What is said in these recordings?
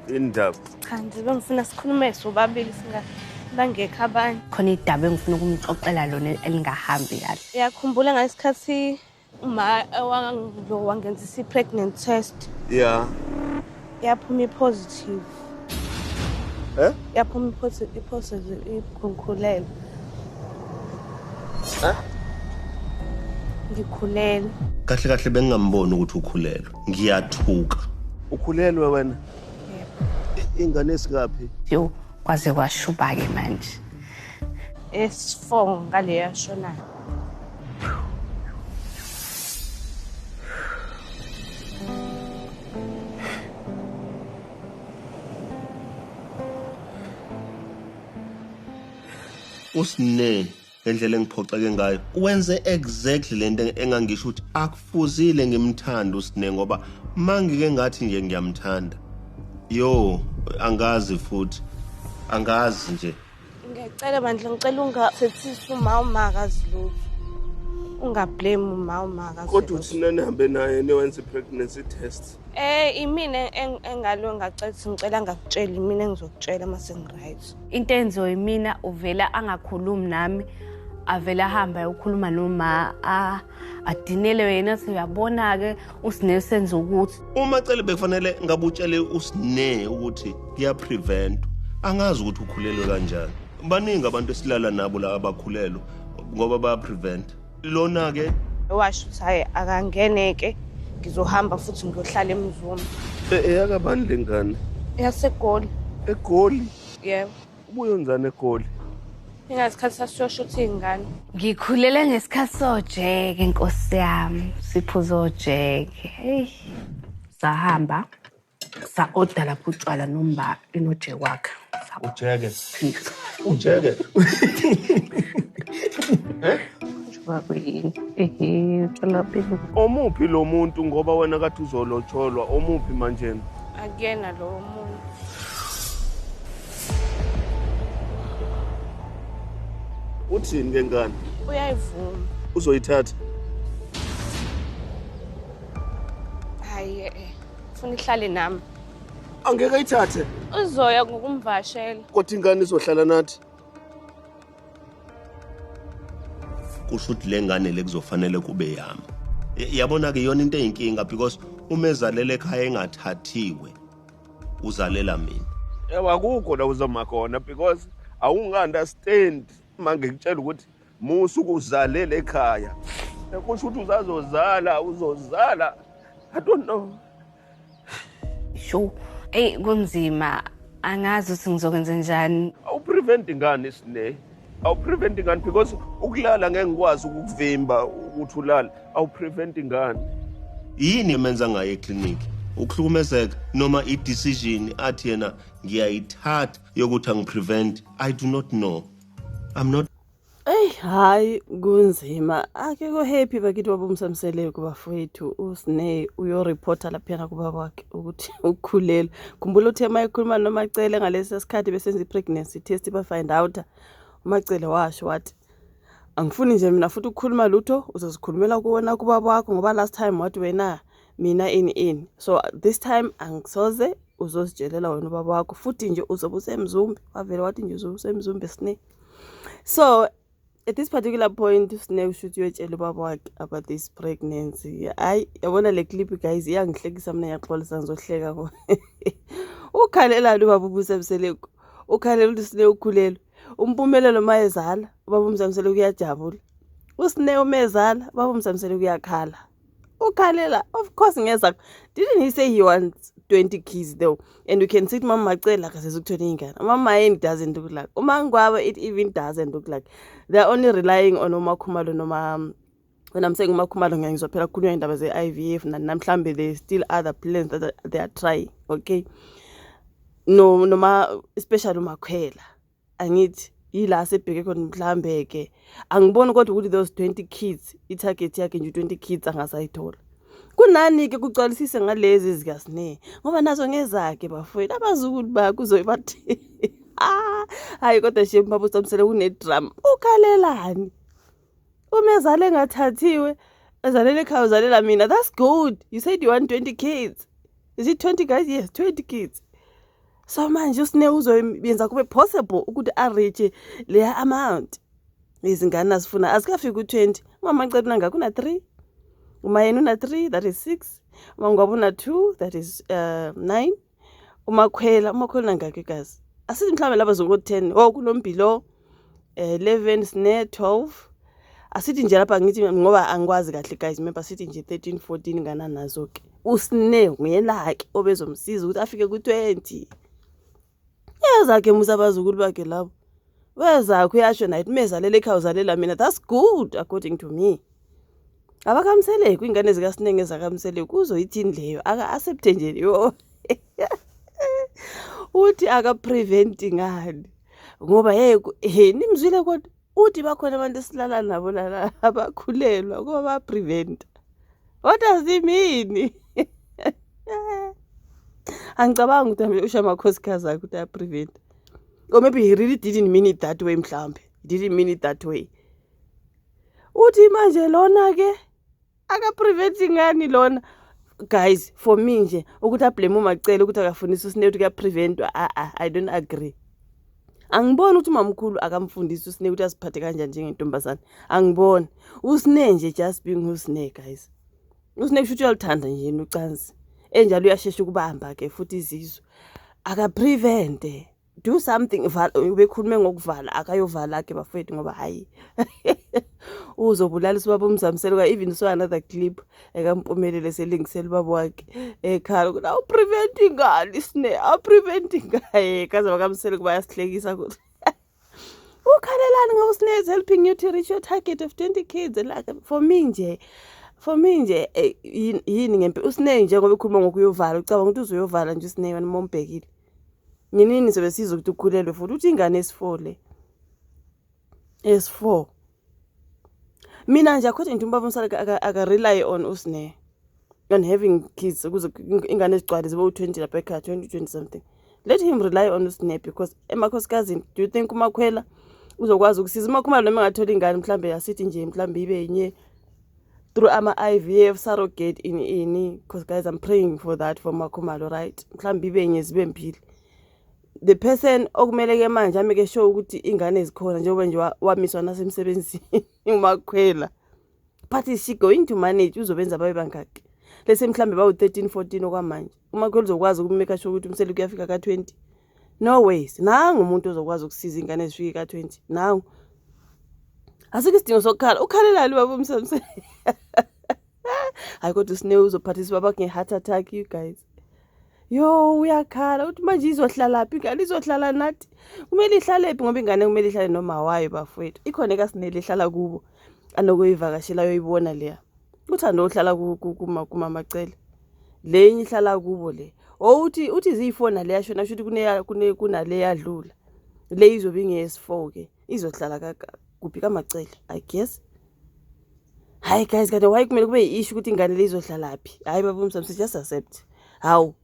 Indaba. Cha nje bengifuna sikhulume sobabili bangekho abanye. Khona idaba engifuna ukumxoxela lona elingahambi kahle. Uyakhumbula ngesikhathi uma wangenzisa i-pregnant test? Yeah. Yaphuma i-positive. Yaphuma i-positive ikhulelwe. Ngikhulelwe. Kahle kahle bengingamboni ukuthi ukhulelwe. Ngiyathuka. Ukhulelwe wena? Yebo. Ingane esingaphi? Yo, kwaze kwashuba ke manje. S4 ngale yashonayo. Usine ngendlela engiphoxeke ngayo wenze exactly lento engangisho ukuthi akufuzile ngimthanda usine ngoba mangike ngathi nje ngiyamthanda. Yo, angazi futhi. Angazi nje. Ngiyacela bandla ngicela ungasethisa umakazi lutho. Ungablame umakazi. Kodwa uthina nihambe naye niwenze i-pregnancy test. Imina engalo ngacela ngicela ngakutshela imina engizokutshela mase ngiright. Into enzo yimina uvela angakhulumi nami avela ahamba ukukhuluma noma adinele wena siyabona ke usine senze ukuthi uma cele bekufanele ngabutshele usine ukuthi kuya prevent angazi ukuthi ukhulelwe kanjani. Baningi abantu esilala nabo la abakhulelwe ngoba baya prevent. Lona ke washo ukuthi hayi akangeneke ngizohamba futhi ngiyohlala eMzumba. Eyakabani lengane? Yasegoli. Egoli? Yebo. Ubuye unzane egoli? Ingasikhathi sasiyoshuthi ingane. Ngikhulele ngesikhathi sojeke Nkosi yami siphuzo ojeke. Hey. Sahamba sa-order lapho utshwala nomba inoje wakhe. ujeke. Ujeke. Omuphi lo muntu ngoba wena kade uzolotsholwa omuphi manje? Akuyena lo muntu. Uthini ngengane? Uyayivuma. Uzoyithatha? Hayi ufuna ihlale nami. Angeke ayithathe. Uzoya ngokumvashela. Kodwa ingane izohlala nathi. Kusho ukuthi lengane lekuzofanele kube yami. Yabona ke yona into eyinkinga because uma ezalele ekhaya engathathiwe uzalela mina. Akukho la uzama khona because awunga-understand manje ngikutshela ukuthi musu ukuzalele ekhaya. Kusho ukuthi uzozala. I don't know. Sho, kunzima angazi ukuthi ngizokwenza njani. Awuprevent ingane isine. Awuprevent ingane because ukulala ngeke ngikwazi ukuvimba ukuthi ulala. Awuprevent ingane. Yini emenza ngaye eclinic? Ukuhlukumezeka noma i-decision athi yena ngiyayithatha yokuthi angiprevent. I do not know. I'm not. Hayi kunzima akekho happy bakithi wabumsamsele kubafowethu usine uyoreporta lapha kubaba wakhe ukuthi ukukhulelwa. Khumbula uthi emayikhuluma nomacele ngalesi sikhathi besenza i-pregnancy test ba find out umacele washo wathi angifuni nje mina futhi ukukhuluma lutho uzosikhulumela kuwona kubaba wakho ngoba last time wathi wena mina in so this time angisoze uzositshelela wena ubaba wakho futhi nje uzobe usemzumbi wavela wathi nje uzobe usemzumbi sine. So at this particular point usine should uyotshela ubaba wakhe about this pregnancy. Yabona le clip guys iyangihlekisa mina yaxolisa ngizohleka ngo. Ukhalela lo baba ubusemseleko. Ukhalela usine ukhulelwe. Umpumelelo mayezala ubaba umzamsele kuyajabula. Usine umezala baba umzamsele kuyakhala. Ukhalela of course ngeza. Didn't he say he wants 20 kids though? And you can see mama macela kasezukuthola ingane. Mama yini doesn't look like. Uma ngwaba it even doesn't look like. They're only relying on umakhumalo noma when I'm saying umakhumalo ngizophela kukhulunywa indaba ze-IVF namhlambe there still other plans that they are trying, okay? No noma especially umakhwela. Angithi yila sebheke khona mhlambe ke angiboni kodwa ukuthi those 20 kids i-target yakhe nje 20 kids angasayithola. Kunani ke kucwalisise ngalezi zikasine ngoba nazo ngezakhe bafowethu abazukulu bakuzoyibathi. Hayi kodwa nje baba usamsele kunedrum. Ukhalelani? Umezale engathathiwe ezalele ekhaya uzalela mina. That's good. You said you want 20 kids. Is it 20 guys? Yes, 20 kids. So manje usine uzoyenza kube possible ukuthi areach leya amount. Izingane asifuna azikafiki ku20. Umamacele nanga kuna 3. Umayena una 3 that is 6. Umangwabo una 2 that is 9. Umakhwela nangaki guys? Asithi mhlawumbe laba zoku 10. Oh kunombilo 11 sine 12. Asithi nje lapha ngithi ngoba angikwazi kahle guys remember sithi nje 13 14 ngana nazo ke. Usine nguyelake obezomsiza ukuthi afike ku20. Yazakhe musabazukulu bakhe labo. Weza kuyasho night mezalele ekhaya uzalela mina that's good according to me. Abakamsele kwingane zika Sinenge zakamsele kuzo yithini leyo aka accept nje yo. Uthi aka preventing ngani ngoba nimzwile kodwa uthi bakhona abantu esilala nabo la abakhulelwa kuba ba prevent. What does it mean? Angicabanga ukuthi usha amakhosikazi akhe ukuthi prevent. Or maybe he really didn't mean it that way mhlambe. He didn't mean it that way. Uthi manje lona ke aka preventing ngani lona? Guys, for me nje ukuthi ablame umacele ukuthi akafunisa usine ukuthi kuya prevent I don't agree. Angiboni ukuthi mamkhulu akamfundisi usine ukuthi asiphathe kanjani njengentombazana. Angiboni. Usine nje just being usine guys. Usine kusho ukuthi uyalithanda nje ucansi. Enjalo uyashesha ukubamba ke futhi izizwe. Aka prevent. Do something bekhulume ngokuvala akayovala ke bafethu ngoba hayi uzobulala ubaba umzamselo even so another clip ekampumelele selingisela ubaba wakhe ekhala ukuthi awu preventing ngani sine awu preventing ngaye kaze bakamsele kuba yasihlekisa ukuthi ukhalelani ngoba sine is helping you to reach your target of 20 kids like for me nje yini ngempe usine nje ngoba ekhuluma ngokuyovala ucabanga ukuthi uzoyovala nje usine wena mombhekile. Nginini sobe siza ukuthi ukhulelwe futhi uthi ingane S4 le. S4. Mina nje according to umbaba umsala aka rely on usine on having kids ukuze ingane ezigcwale zibe u20 lapha ekhaya 20 something. Let him rely on usine because emakhosikazi do you think umakhwela uzokwazi ukusiza umakhumalo noma engathola ingane mhlambe yasithi nje mhlambe ibe yenye through ama IVF surrogate ini because guys I'm praying for that for makhumalo right mhlambe ibe yenye zibe mpili. The person okumele ke manje ameke sure ukuthi ingane ezikhona njengoba nje wamiswa nasemsebenzini umakhwela but is she going to manage uzobenza babe bangaki lese mhlambe bawu 13 14 okwamanje umakhwela uzokwazi ukumeka sure ukuthi umsele kuyafika ka20 no ways nangu umuntu ozokwazi ukusiza ingane ezifike ka20 nangu asike isidingo sokukhala ukhalelani baba umsamse hayi kodwa usine uzophathisa baba nge heart attack you guys. Yo uyakhala uthi manje izohlala phi ingane izohlala nathi kumele ihlale phi ngoba ingane kumele ihlale noma wayo bafowethu ikhona kasinele ihlala kubo anokuyivakashela yoyibona leya uthanda ohlala kuma macele lenye ihlala kubo le uthi izifona leya shona shuthi kunale yadlula le izobe nge-S4 ke izohlala kuphi kamacele I guess. Hayi guys kade why kumele kube issue ukuthi ingane le izohlala phi hayi baba umsamse just accept how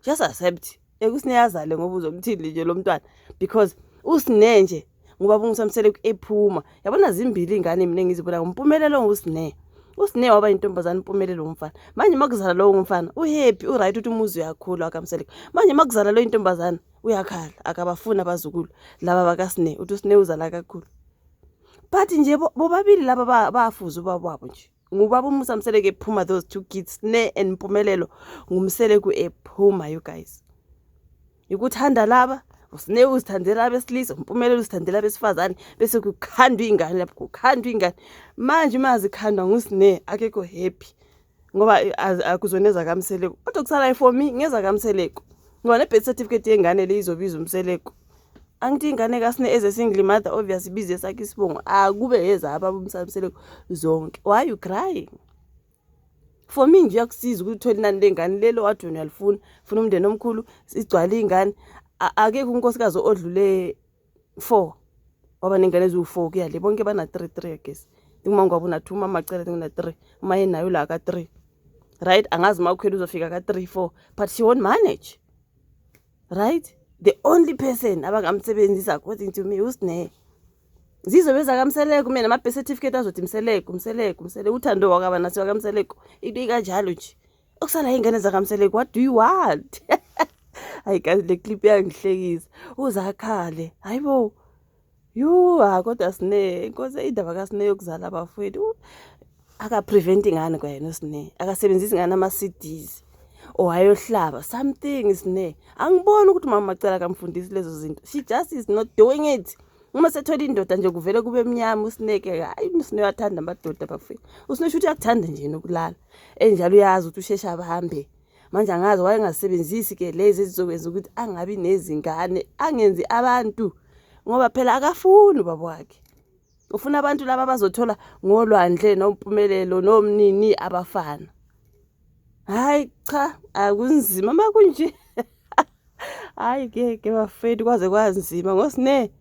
just accept ekusiyazale ngoba uzomthini nje lo mntwana because usine nje ngoba bungisamsele ephuma yabona zimbili ingane mina ngizibona ngompumelelo usine waba intombazana impumelelo umfana manje makuzala lo umfana uhappy uright ukuthi umuzi uyakhula akamsele manje makuzala lo intombazana uyakhala akabafuna abazukulu laba bakasine uthi usine uzala kakhulu but nje bobabili laba bafuza ubababo nje ngubaba umusamsele ke ephuma those two kids ne empumelelo ngumsele ku ephuma you guys ukuthanda laba usine uzithandela abesilisa umpumelelo uzithandela abesifazane bese kukhandwa ingane lapho kukhandwa ingane manje mazikhandwa ngusine akekho happy ngoba akuzoneza kamseleko kodwa kusala for me ngeza kamseleko ngoba ne birth certificate yengane le izobiza umseleko angithi ingane kasine eze single mother obviously busy sakhe isibongo akube yeza ababa umsamseleko zonke why you crying for me nje yakusiza ukuthi uthole nani lengane lelo wathi wena uyalifuna ufuna umndeni omkhulu sigcwala ingane akekho unkosikazi odlule 4 waba nengane ezu4 kuyale bonke bana 3 I guess ngumangwa bona 2 mama cela ngina 3 maye nayo la ka 3 right angazi makhwela uzofika ka 3 4 but she won't manage right the only person abangamsebenzisa according to me usine zizobeza kamseleko mina ama birth certificate azothi umseleko uthando wakaba nasi wakamseleko into ikanjalo nje okusala ingane zakamseleko what do you want hayi kazi le clip yangihlekisa uzakhale hayibo kodwa Sine inkosi indaba kaSine yokuzala abafowethu aka-prevent ingane kwayena Sine akasebenzisi ingane ama-CDs ayohlaba something Sine angiboni ukuthi mama Macala kamfundisi lezo zinto she just is not doing it uma sethola indoda nje kuvele kube emnyama uSineke hayi uSine uyathanda amadoda bafowethu uSine shuthi uyakuthanda nje nokulala enjalo uyazi ukuthi ushesha abahambe manje angazi wayengasebenzisi ke lezi ezizokwenza ukuthi angabi nezingane angenzi abantu ngoba phela akafuni baba wakhe ufuna abantu laba bazothola ngolwandle nompumelelo nomnini abafana hayi cha akunzima makunje hayi ke bafethu kwaze kwanzima ngoSine